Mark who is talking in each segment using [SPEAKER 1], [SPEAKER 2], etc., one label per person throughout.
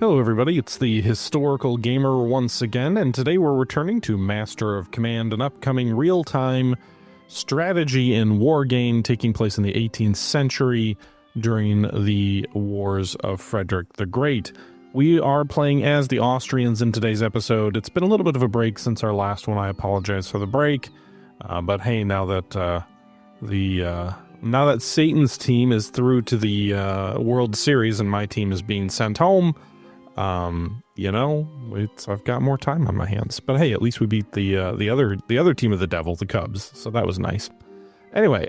[SPEAKER 1] Hello everybody, it's the Historical Gamer once again, and today we're returning to Master of Command, an upcoming real-time strategy and war game taking place in the 18th century during the Wars of Frederick the Great. We are playing as the Austrians in today's episode. It's been a little bit of a break since our last one. I apologize for the break, but hey, now that now that Satan's team is through to the World Series and my team is being sent home, you know, I've got more time on my hands. But hey, at least we beat the other team of the devil, the Cubs, so that was nice. Anyway,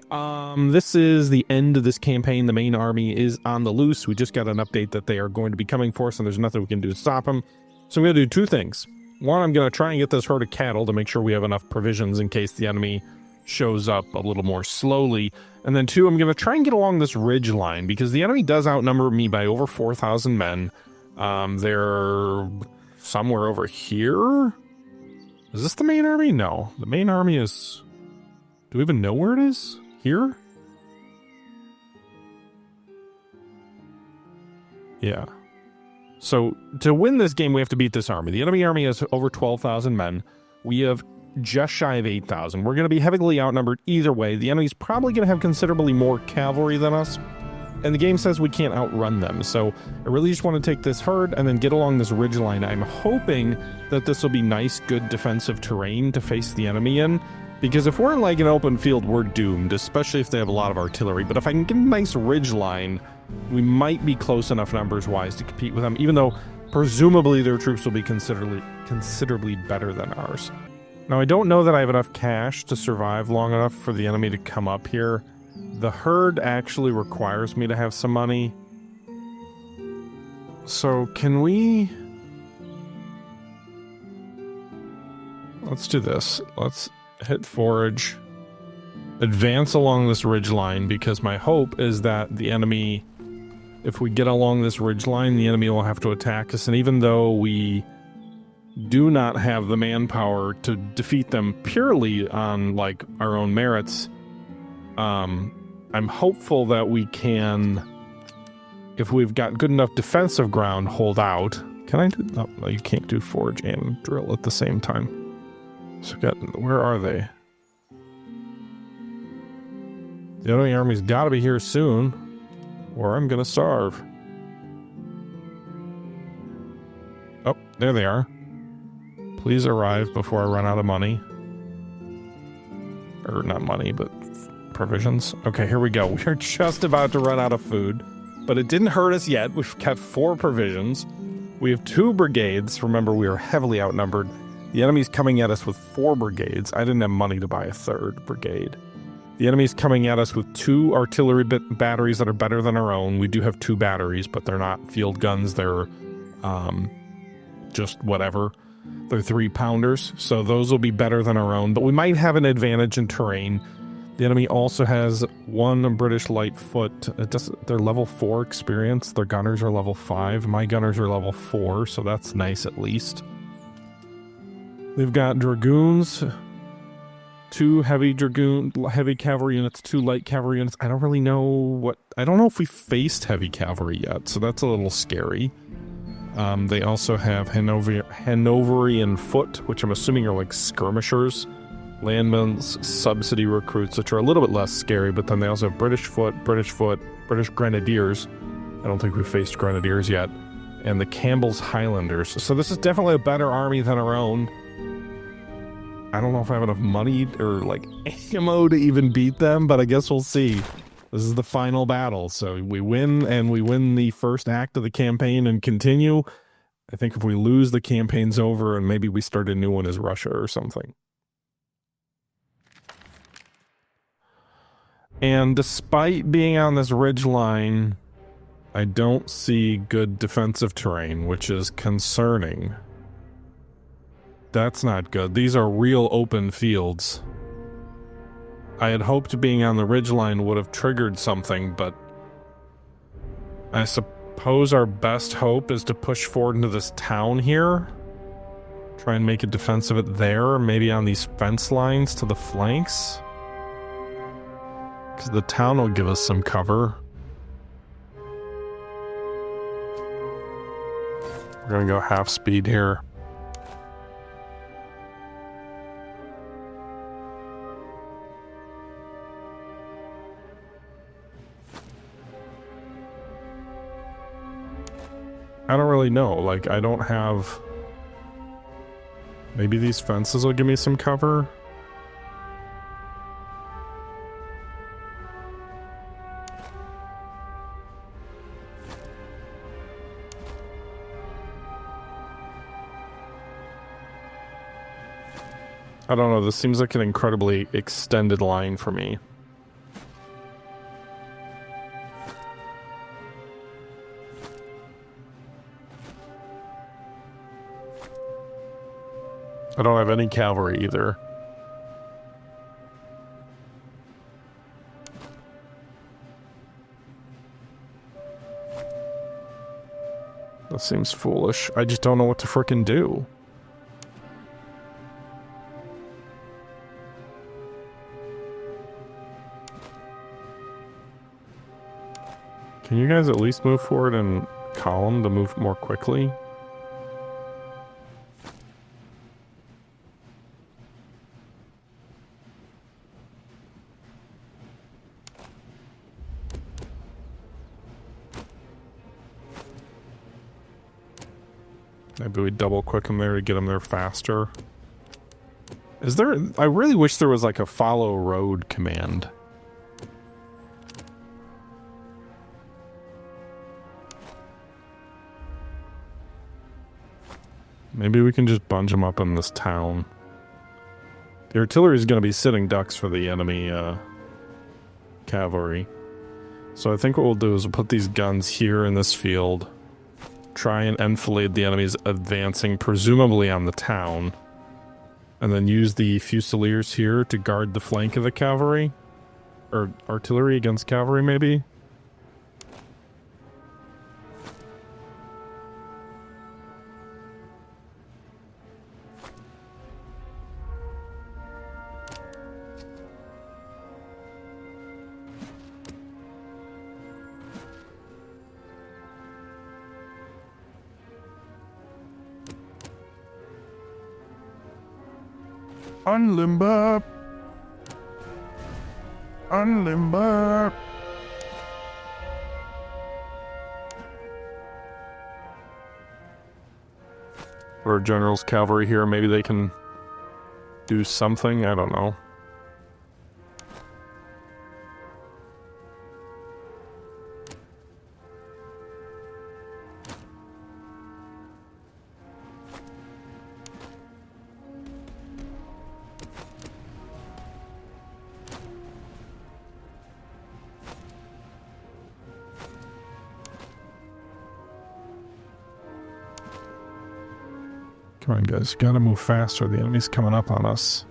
[SPEAKER 1] this is the end of this campaign. The main army is on the loose. We just got an update that they are going to be coming for us, and there's nothing we can do to stop them. So I'm going to do two things. One, I'm going to try and get this herd of cattle to make sure we have enough provisions in case the enemy shows up a little more slowly. And then two, I'm going to try and get along this ridge line, because the enemy does outnumber me by over 4,000 men. They're somewhere over here. Is this the main army? No, the main army is... Do we even know where it is? Here? Yeah. So, to win this game, we have to beat this army. The enemy army has over 12,000 men. We have just shy of 8,000. We're going to be heavily outnumbered either way. The enemy's probably going to have considerably more cavalry than us. And the game says we can't outrun them, so I really just want to take this herd and then get along this ridgeline. I'm hoping that this will be nice, good defensive terrain to face the enemy in, because if we're in like an open field, we're doomed, especially if they have a lot of artillery. But if I can get a nice ridgeline, we might be close enough numbers-wise to compete with them, even though presumably their troops will be considerably better than ours. Now, I don't know that I have enough cash to survive long enough for the enemy to come up here. The herd actually requires me to have some money. So can we... Let's do this. Let's hit forage. Advance along this ridge line, because my hope is that the enemy... If we get along this ridge line, the enemy will have to attack us. And even though we do not have the manpower to defeat them purely on, like, our own merits... I'm hopeful that we can, if we've got good enough defensive ground, hold out. Can I do... No, you can't do forage and drill at the same time. So where are they? The enemy army's got to be here soon, or I'm going to starve. Oh, there they are. Please arrive before I run out of money. Or not money, but... provisions. Okay, here we go. We're just about to run out of food, but it didn't hurt us yet. We've kept 4 provisions. We have 2 brigades. Remember, we are heavily outnumbered. The enemy's coming at us with 4 brigades. I didn't have money to buy a 3rd brigade. The enemy's coming at us with 2 artillery batteries that are better than our own. We do have 2 batteries, but they're not field guns. They're just whatever. They're 3-pounders, so those will be better than our own, but we might have an advantage in terrain. The enemy also has 1 British light foot. They're level 4 experience. Their gunners are level 5. My gunners are level 4, so that's nice at least. They've got dragoons, 2 heavy cavalry units, 2 light cavalry units. I don't really know I don't know if we faced heavy cavalry yet, so that's a little scary. They also have Hanoverian foot, which I'm assuming are like skirmishers. Landmen's subsidy recruits, which are a little bit less scary, but then they also have British Grenadiers. I don't think we've faced Grenadiers yet. And the Campbell's Highlanders. So this is definitely a better army than our own. I don't know if I have enough money or, like, ammo to even beat them, but I guess we'll see. This is the final battle, so we win, and we win the first act of the campaign and continue. I think if we lose, the campaign's over, and maybe we start a new one as Russia or something. And despite being on this ridge line, I don't see good defensive terrain, which is concerning. That's not good. These are real open fields. I had hoped being on the ridge line would have triggered something, but I suppose our best hope is to push forward into this town here. Try and make a defense of it there, maybe on these fence lines to the flanks. Because the town will give us some cover. We're gonna go half speed here. I don't really know, like, I don't have... Maybe these fences will give me some cover? I don't know, this seems like an incredibly extended line for me. I don't have any cavalry either. That seems foolish. I just don't know what to frickin' do. Can you guys at least move forward in column to move more quickly? Maybe we double quick them there to get them there faster. Is there... I really wish there was like a follow road command. Maybe we can just bunch them up in this town. The artillery is going to be sitting ducks for the enemy cavalry. So I think what we'll do is we'll put these guns here in this field. Try and enfilade the enemies advancing, presumably on the town. And then use the fusiliers here to guard the flank of the cavalry. Or artillery against cavalry, maybe? Unlimber! Unlimber! Or General's cavalry here, maybe they can do something, I don't know. Come on, guys. Gotta move faster. The enemy's coming up on us.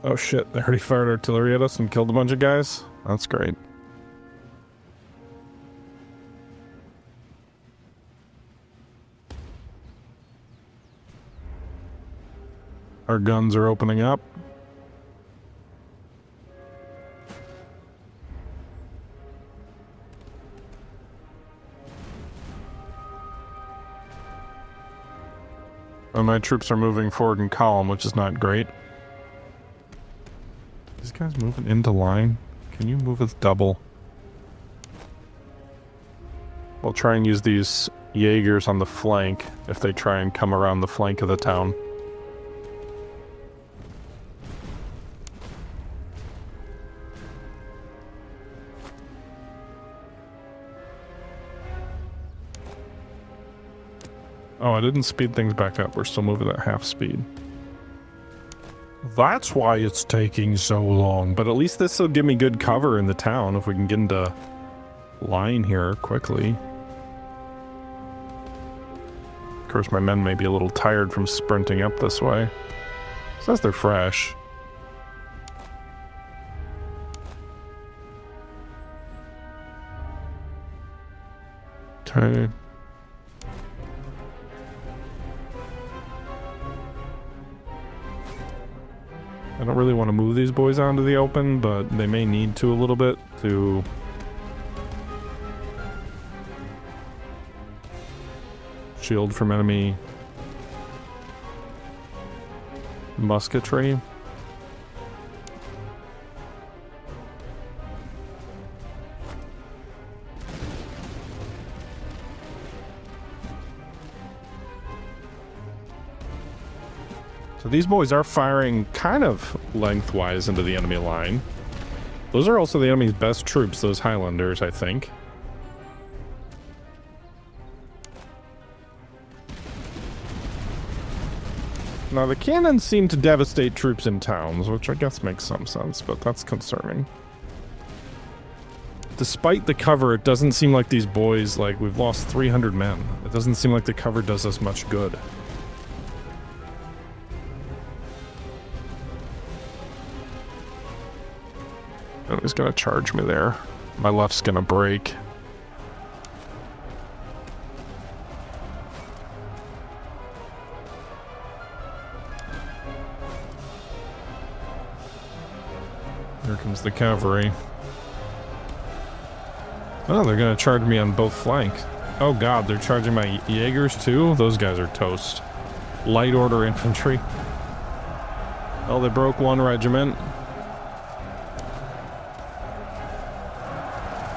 [SPEAKER 1] Oh shit, they already fired artillery at us and killed a bunch of guys? That's great. Our guns are opening up. And my troops are moving forward in column, which is not great. These guys moving into line? Can you move with double? We'll try and use these Jaegers on the flank if they try and come around the flank of the town. Oh, I didn't speed things back up. We're still moving at half speed. That's why it's taking so long. But at least this will give me good cover in the town if we can get into line here quickly. Of course, my men may be a little tired from sprinting up this way. It says they're fresh. Okay. I don't really want to move these boys onto the open, but they may need to a little bit to Shield from enemy musketry. So these boys are firing kind of lengthwise into the enemy line. Those are also the enemy's best troops, those Highlanders, I think. Now, the cannons seem to devastate troops in towns, which I guess makes some sense, but that's concerning. Despite the cover, it doesn't seem like these boys, like, we've lost 300 men. It doesn't seem like the cover does us much good. Oh, he's gonna charge me there. My left's gonna break. Here comes the cavalry. Oh, they're gonna charge me on both flanks. Oh god, they're charging my Jaegers too? Those guys are toast. Light order infantry. Oh, they broke one regiment.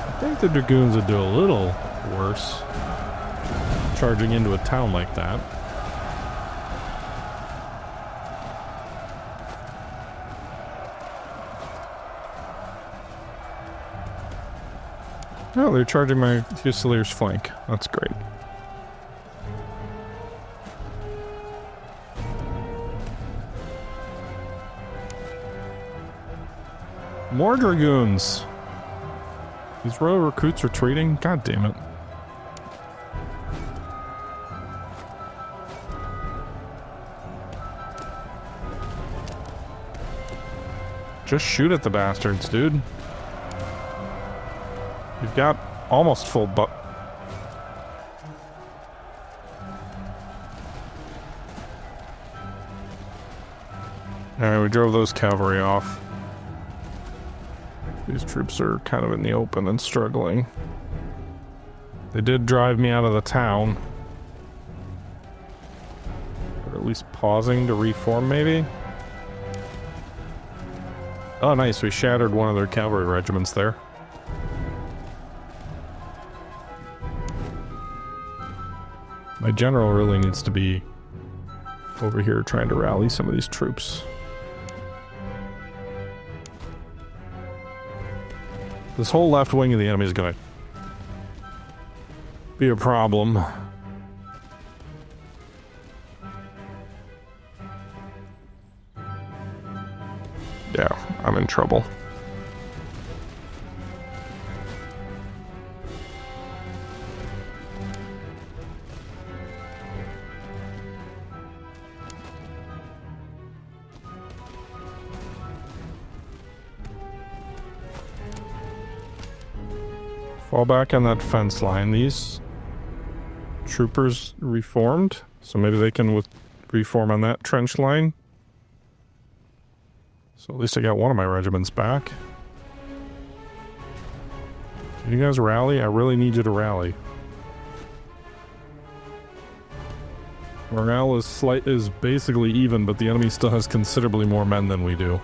[SPEAKER 1] I think the dragoons would do a little worse charging into a town like that. Oh, they're charging my Fusiliers' flank. That's great. More dragoons. These royal recruits retreating? God damn it. Just shoot at the bastards, dude. You've got almost full Alright, we drove those cavalry off. These troops are kind of in the open and struggling. They did drive me out of the town. Or at least pausing to reform, maybe? Oh, nice. We shattered one of their cavalry regiments there. My general really needs to be over here trying to rally some of these troops. This whole left wing of the enemy is going to be a problem. Yeah, I'm in trouble. Fall back on that fence line. These troopers reformed, so maybe they can reform on that trench line. So at least I got one of my regiments back. Can you guys rally? I really need you to rally. Morale is basically even, but the enemy still has considerably more men than we do.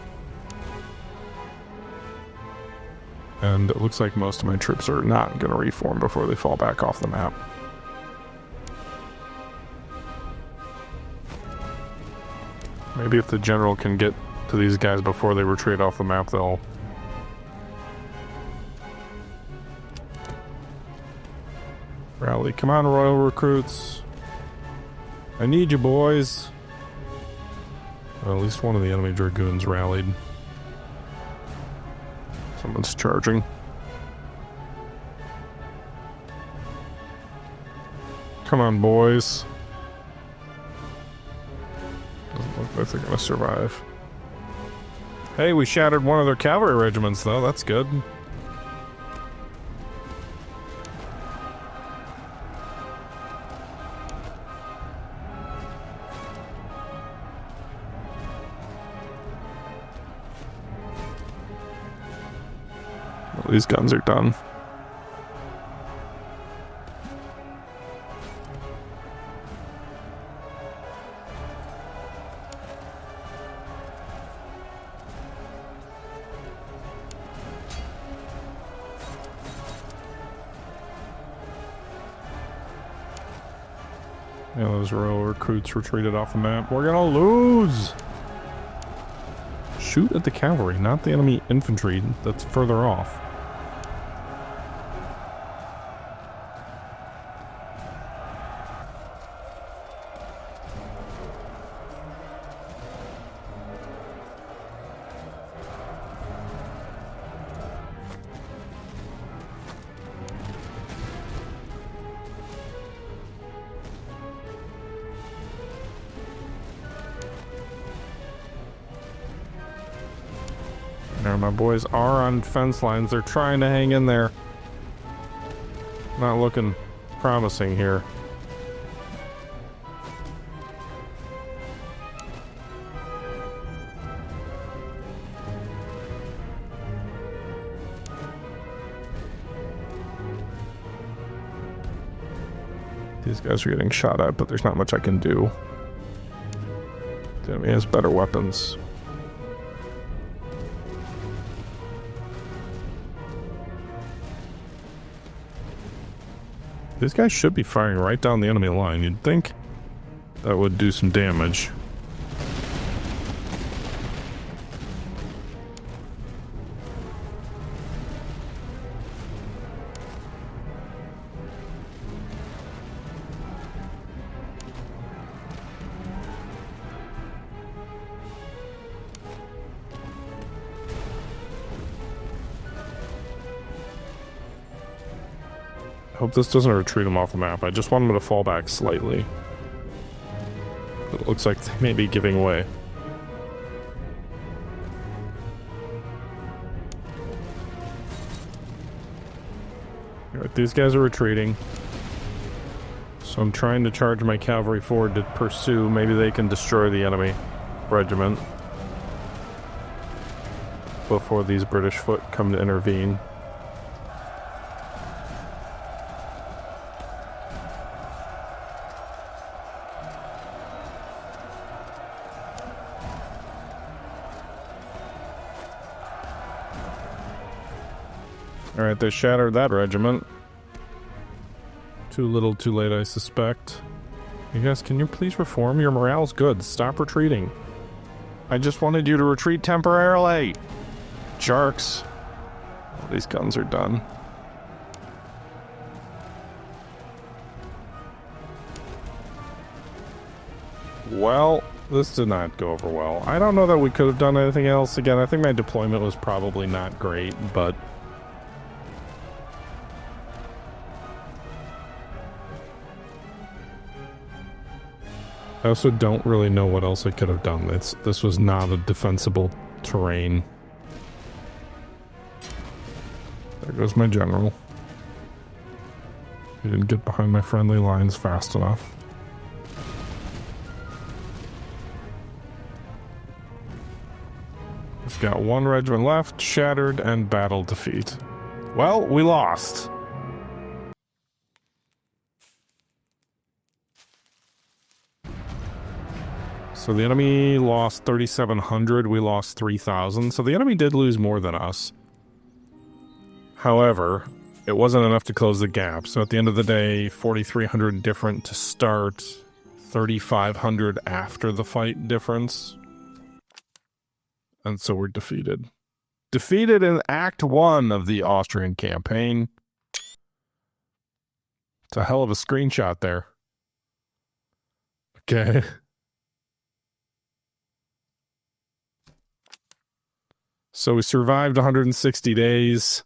[SPEAKER 1] And it looks like most of my troops are not going to reform before they fall back off the map. Maybe if the general can get to these guys before they retreat off the map, they'll... rally. Come on, royal recruits. I need you, boys. Well, at least one of the enemy dragoons rallied. Someone's charging. Come on, boys. Doesn't look like they're gonna survive. Hey, we shattered one of their cavalry regiments, though. That's good. Well, these guns are done. Yeah, those royal recruits retreated off the map. We're gonna lose! Shoot at the cavalry, not the enemy infantry that's further off. There, my boys are on fence lines. They're trying to hang in there. Not looking promising here. These guys are getting shot at, but there's not much I can do. The enemy has better weapons. These guys should be firing right down the enemy line. You'd think that would do some damage. Hope this doesn't retreat them off the map. I just want them to fall back slightly. It looks like they may be giving way. Alright, these guys are retreating. So I'm trying to charge my cavalry forward to pursue. Maybe they can destroy the enemy regiment before these British foot come to intervene. Alright, they shattered that regiment. Too little, too late, I suspect. You guys, can you please reform? Your morale's good. Stop retreating. I just wanted you to retreat temporarily. Jerks. All these guns are done. Well, this did not go over well. I don't know that we could have done anything else. Again, I think my deployment was probably not great, but I also don't really know what else I could have done. This was not a defensible terrain. There goes my general. He didn't get behind my friendly lines fast enough. We've got one regiment left, shattered, and battle defeat. Well, we lost. So the enemy lost 3,700, we lost 3,000, so the enemy did lose more than us. However, it wasn't enough to close the gap, so at the end of the day, 4,300 different to start, 3,500 after the fight difference. And so we're defeated. Defeated in Act 1 of the Austrian campaign. It's a hell of a screenshot there. Okay. So we survived 160 days.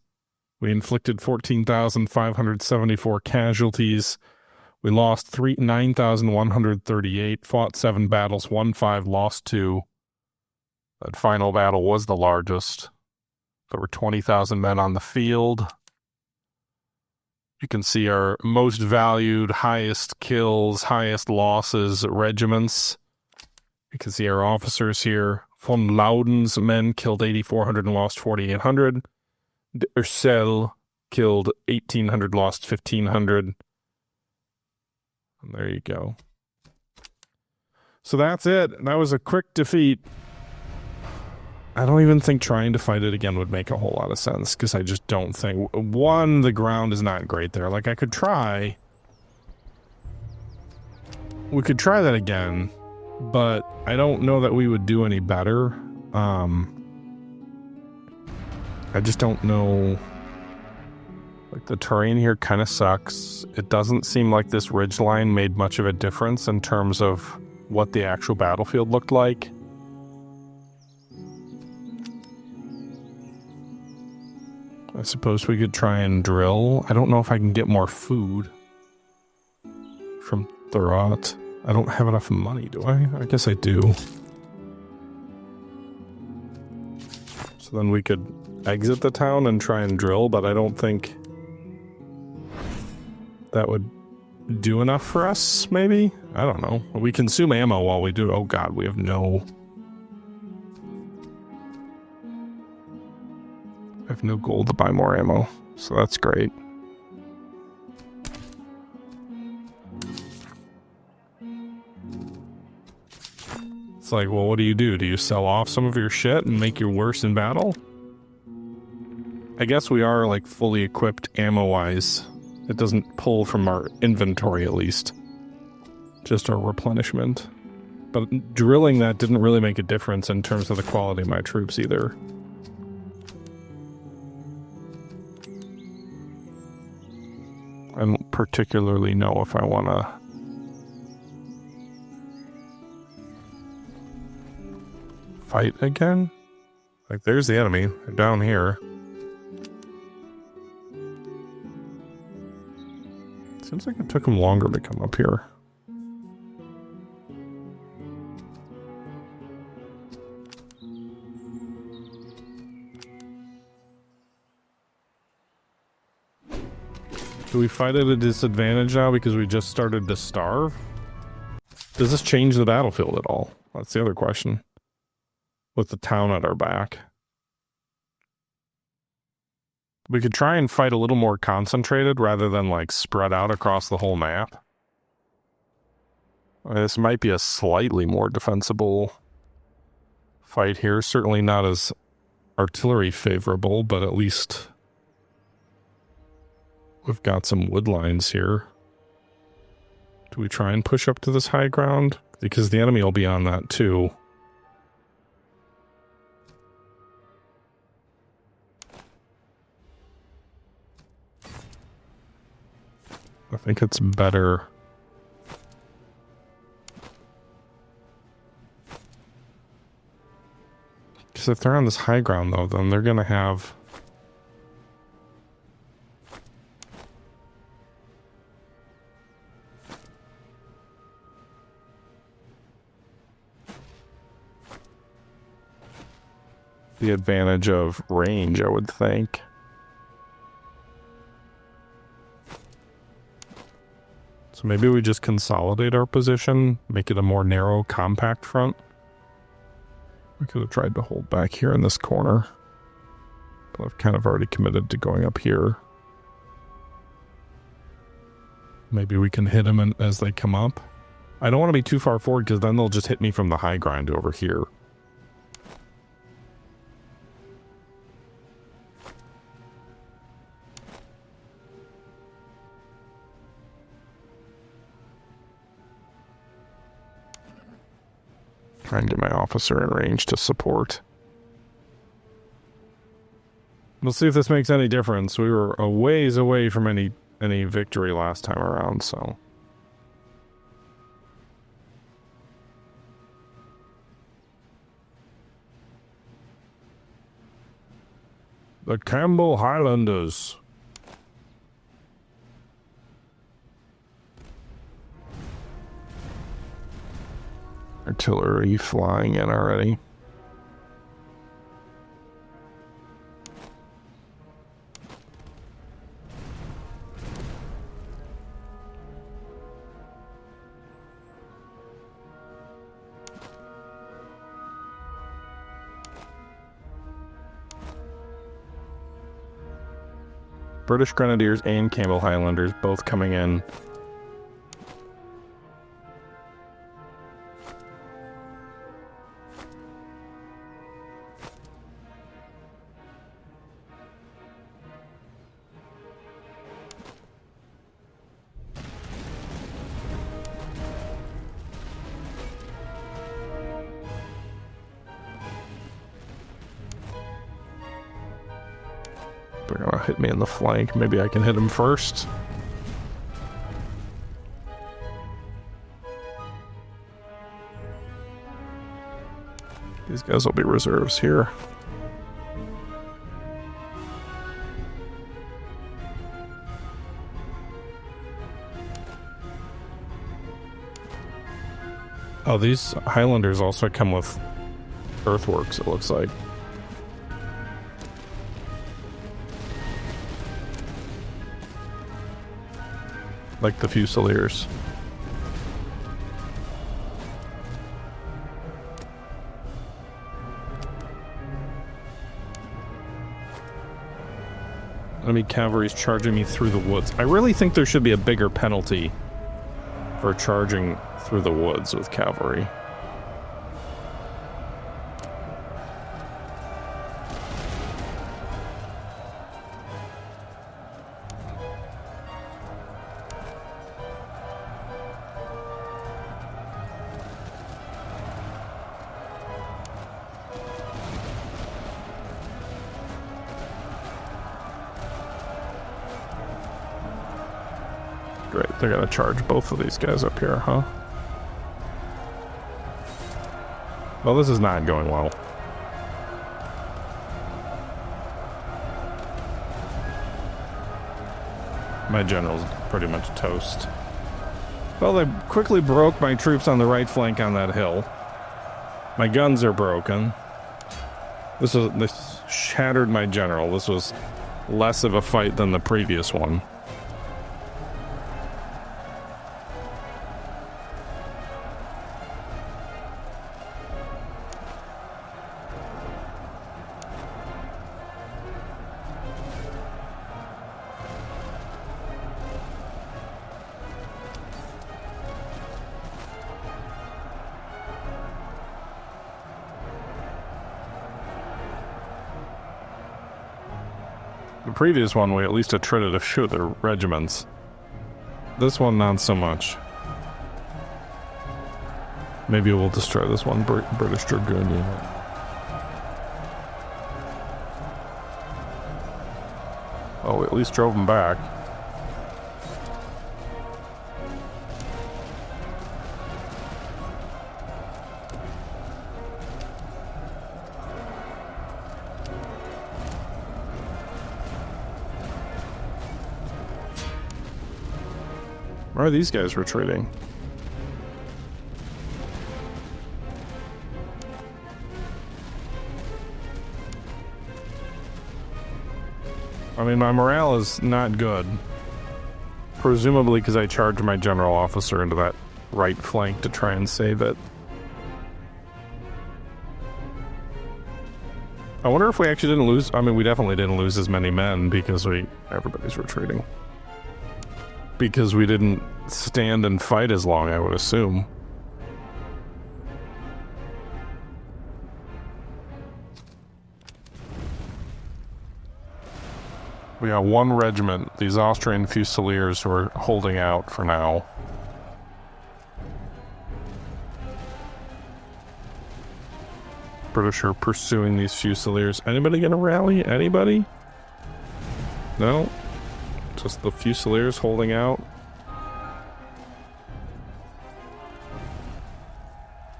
[SPEAKER 1] We inflicted 14,574 casualties. We lost 9,138, fought 7 battles, won 5, lost 2. That final battle was the largest. There were 20,000 men on the field. You can see our most valued, highest kills, highest losses regiments. You can see our officers here. Von Lauden's men killed 8,400 and lost 4,800. De Ursel killed 1,800, lost 1,500. And there you go. So that's it. That was a quick defeat. I don't even think trying to fight it again would make a whole lot of sense, because I just don't think... One, the ground is not great there. Like, I could try. We could try that again, but I don't know that we would do any better. I just don't know. Like, the terrain here kind of sucks. It doesn't seem like this ridgeline made much of a difference in terms of what the actual battlefield looked like. I suppose we could try and drill. I don't know if I can get more food from Thurot. I don't have enough money, do I? I guess I do. So then we could exit the town and try and drill, but I don't think that would do enough for us, maybe? I don't know. We consume ammo while we do. Oh god, we have no... I have no gold to buy more ammo, so that's great. It's like, well, what do? Do you sell off some of your shit and make you worse in battle? I guess we are, like, fully equipped ammo-wise. It doesn't pull from our inventory, at least. Just our replenishment. But drilling that didn't really make a difference in terms of the quality of my troops, either. I don't particularly know if I want to... fight again? Like, there's the enemy. They're down here. Seems like it took them longer to come up here. Do we fight at a disadvantage now because we just started to starve? Does this change the battlefield at all? That's the other question. With the town at our back. We could try and fight a little more concentrated rather than, like, spread out across the whole map. This might be a slightly more defensible fight here. Certainly not as artillery favorable, but at least we've got some wood lines here. Do we try and push up to this high ground? Because the enemy will be on that too. I think it's better. Because if they're on this high ground, though, then they're going to have... the advantage of range, I would think. So maybe we just consolidate our position, make it a more narrow, compact front. We could have tried to hold back here in this corner. But I've kind of already committed to going up here. Maybe we can hit them as they come up. I don't want to be too far forward because then they'll just hit me from the high ground over here. Try and get my officer in range to support. We'll see if this makes any difference. We were a ways away from any victory last time around, so... The Campbell Highlanders. Artillery flying in already. British Grenadiers and Campbell Highlanders both coming in. hit me in the flank. Maybe I can hit him first. These guys will be reserves here. Oh, these Highlanders also come with earthworks, it looks like. Like the Fusiliers. Enemy cavalry's charging me through the woods. I really think there should be a bigger penalty for charging through the woods with cavalry. Great, they're gonna charge both of these guys up here, huh? Well, this is not going well. My general's pretty much toast. Well, they quickly broke my troops on the right flank on that hill. My guns are broken. This shattered my general. This was less of a fight than the previous one. The previous one, we at least had tried to shoot their regiments. This one, not so much. Maybe we'll destroy this one British Dragoon unit. Oh, we at least drove them back. Where are these guys retreating? I mean, my morale is not good. Presumably because I charged my general officer into that right flank to try and save it. I wonder if we actually didn't lose... I mean, we definitely didn't lose as many men because everybody's retreating. Because we didn't stand and fight as long, I would assume. We got one regiment, these Austrian Fusiliers, who are holding out for now. British are pursuing these Fusiliers. Anybody gonna rally? Anybody? No? Just the Fusiliers holding out.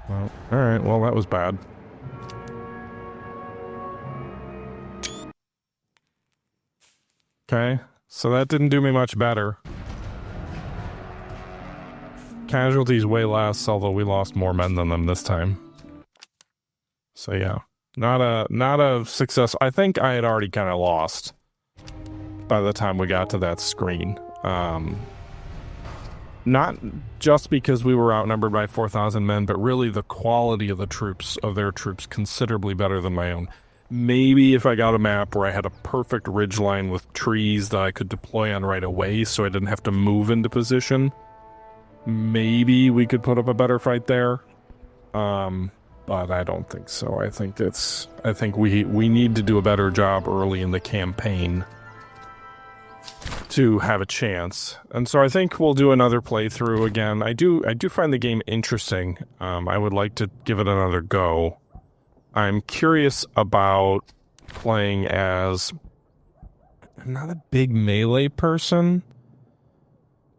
[SPEAKER 1] Well, alright, well that was bad. Okay, so that didn't do me much better. Casualties way less, although we lost more men than them this time. So yeah, not a success. I think I had already kind of lost by the time we got to that screen. Not just because we were outnumbered by 4,000 men, but really the quality of their troops considerably better than my own. Maybe if I got a map where I had a perfect ridgeline with trees that I could deploy on right away so I didn't have to move into position, maybe we could put up a better fight there. But I don't think so. I think we need to do a better job early in the campaign to have a chance. And so I think we'll do another playthrough again. I do find the game interesting. I would like to give it another go. I'm curious about playing as I'm not a big melee person,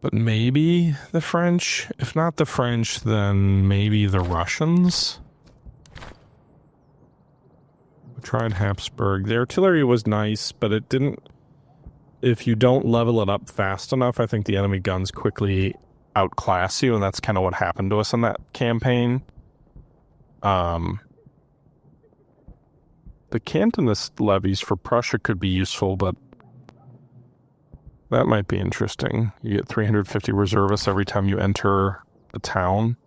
[SPEAKER 1] but maybe the French. If not the French, then maybe the Russians. We tried Habsburg. The artillery was nice, but it didn't... If you don't level it up fast enough, I think the enemy guns quickly outclass you, and that's kind of what happened to us in that campaign. The Cantonist levies for Prussia could be useful, but that might be interesting. You get 350 reservists every time you enter a town.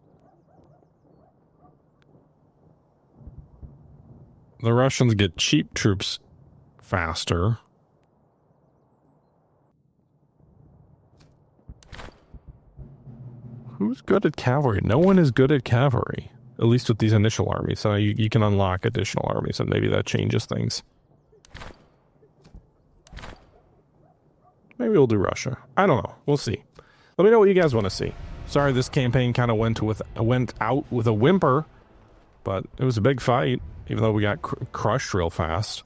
[SPEAKER 1] The Russians get cheap troops faster. Who's good at cavalry? No one is good at cavalry. At least with these initial armies. So you can unlock additional armies, and maybe that changes things. Maybe we'll do Russia. I don't know. We'll see. Let me know what you guys want to see. Sorry this campaign kind of went out with a whimper, but it was a big fight, even though we got crushed real fast.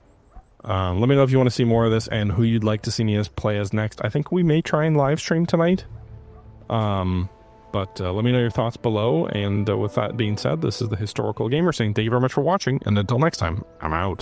[SPEAKER 1] Let me know if you want to see more of this and who you'd like to see me play as next. I think we may try and live stream tonight. But let me know your thoughts below, and with that being said, this is the Historical Gamer saying thank you very much for watching, and until next time, I'm out.